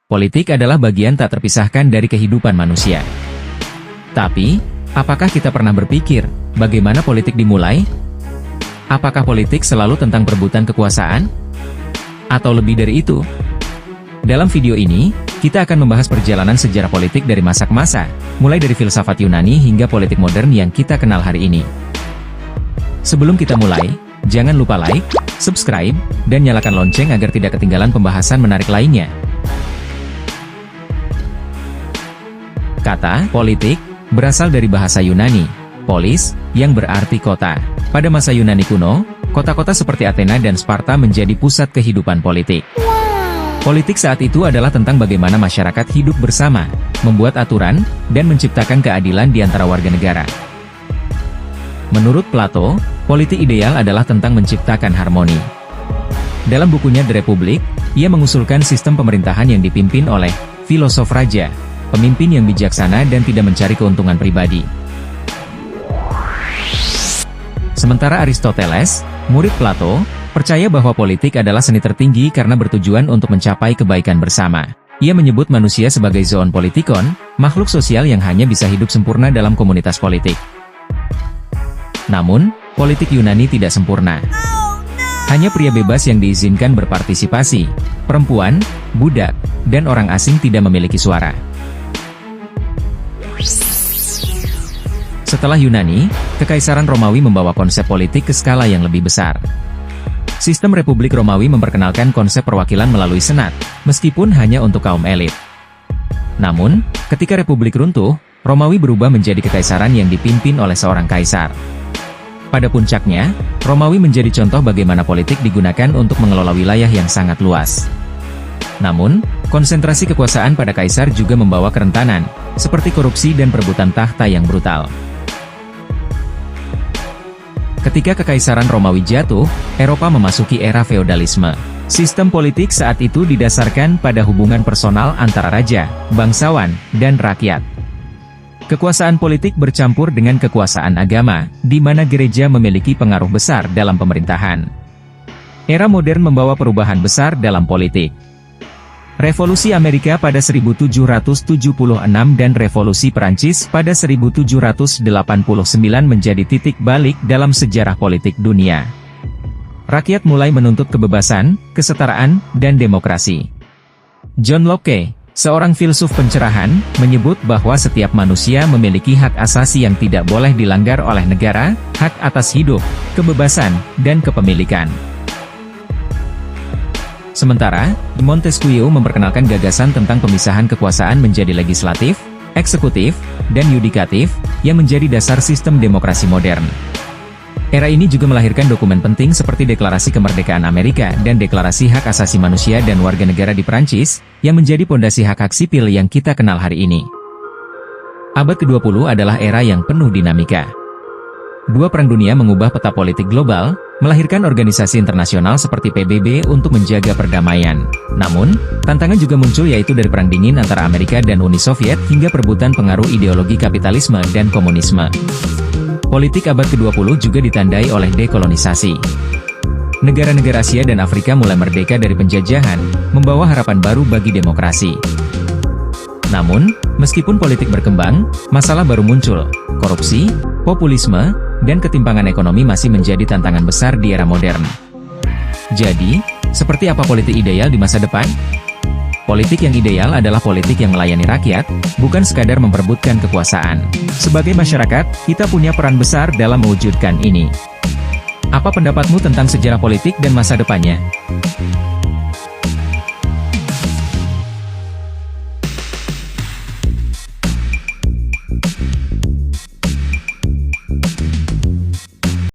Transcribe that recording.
Politik adalah bagian tak terpisahkan dari kehidupan manusia. Tapi, apakah kita pernah berpikir, bagaimana politik dimulai? Apakah politik selalu tentang perebutan kekuasaan? Atau lebih dari itu? Dalam video ini, kita akan membahas perjalanan sejarah politik dari masa ke masa, mulai dari filsafat Yunani hingga politik modern yang kita kenal hari ini. Sebelum kita mulai, jangan lupa like, subscribe, dan nyalakan lonceng agar tidak ketinggalan pembahasan menarik lainnya. Kata politik berasal dari bahasa Yunani, polis, yang berarti kota. Pada masa Yunani kuno, kota-kota seperti Athena dan Sparta menjadi pusat kehidupan politik. Politik saat itu adalah tentang bagaimana masyarakat hidup bersama, membuat aturan, dan menciptakan keadilan di antara warga negara. Menurut Plato, politik ideal adalah tentang menciptakan harmoni. Dalam bukunya The Republic, ia mengusulkan sistem pemerintahan yang dipimpin oleh filosof raja, pemimpin yang bijaksana dan tidak mencari keuntungan pribadi. Sementara Aristoteles, murid Plato, percaya bahwa politik adalah seni tertinggi karena bertujuan untuk mencapai kebaikan bersama. Ia menyebut manusia sebagai zoon politikon, makhluk sosial yang hanya bisa hidup sempurna dalam komunitas politik. Namun, politik Yunani tidak sempurna. Hanya pria bebas yang diizinkan berpartisipasi, perempuan, budak, dan orang asing tidak memiliki suara. Setelah Yunani, Kekaisaran Romawi membawa konsep politik ke skala yang lebih besar. Sistem Republik Romawi memperkenalkan konsep perwakilan melalui senat, meskipun hanya untuk kaum elit. Namun, ketika Republik runtuh, Romawi berubah menjadi kekaisaran yang dipimpin oleh seorang kaisar. Pada puncaknya, Romawi menjadi contoh bagaimana politik digunakan untuk mengelola wilayah yang sangat luas. Namun, konsentrasi kekuasaan pada kaisar juga membawa kerentanan, seperti korupsi dan perebutan tahta yang brutal. Ketika Kekaisaran Romawi jatuh, Eropa memasuki era feodalisme. Sistem politik saat itu didasarkan pada hubungan personal antara raja, bangsawan, dan rakyat. Kekuasaan politik bercampur dengan kekuasaan agama, di mana gereja memiliki pengaruh besar dalam pemerintahan. Era modern membawa perubahan besar dalam politik. Revolusi Amerika pada 1776 dan Revolusi Perancis pada 1789 menjadi titik balik dalam sejarah politik dunia. Rakyat mulai menuntut kebebasan, kesetaraan, dan demokrasi. John Locke, seorang filsuf pencerahan, menyebut bahwa setiap manusia memiliki hak asasi yang tidak boleh dilanggar oleh negara, hak atas hidup, kebebasan, dan kepemilikan. Sementara, Montesquieu memperkenalkan gagasan tentang pemisahan kekuasaan menjadi legislatif, eksekutif, dan yudikatif, yang menjadi dasar sistem demokrasi modern. Era ini juga melahirkan dokumen penting seperti Deklarasi Kemerdekaan Amerika dan Deklarasi Hak Asasi Manusia dan Warga Negara di Perancis, yang menjadi pondasi hak-hak sipil yang kita kenal hari ini. Abad ke-20 adalah era yang penuh dinamika. Dua perang dunia mengubah peta politik global, melahirkan organisasi internasional seperti PBB untuk menjaga perdamaian. Namun, tantangan juga muncul yaitu dari Perang Dingin antara Amerika dan Uni Soviet hingga perebutan pengaruh ideologi kapitalisme dan komunisme. Politik abad ke-20 juga ditandai oleh dekolonisasi. Negara-negara Asia dan Afrika mulai merdeka dari penjajahan, membawa harapan baru bagi demokrasi. Namun, meskipun politik berkembang, masalah baru muncul. Korupsi, populisme, dan ketimpangan ekonomi masih menjadi tantangan besar di era modern. Jadi, seperti apa politik ideal di masa depan? Politik yang ideal adalah politik yang melayani rakyat, bukan sekadar memperebutkan kekuasaan. Sebagai masyarakat, kita punya peran besar dalam mewujudkan ini. Apa pendapatmu tentang sejarah politik dan masa depannya?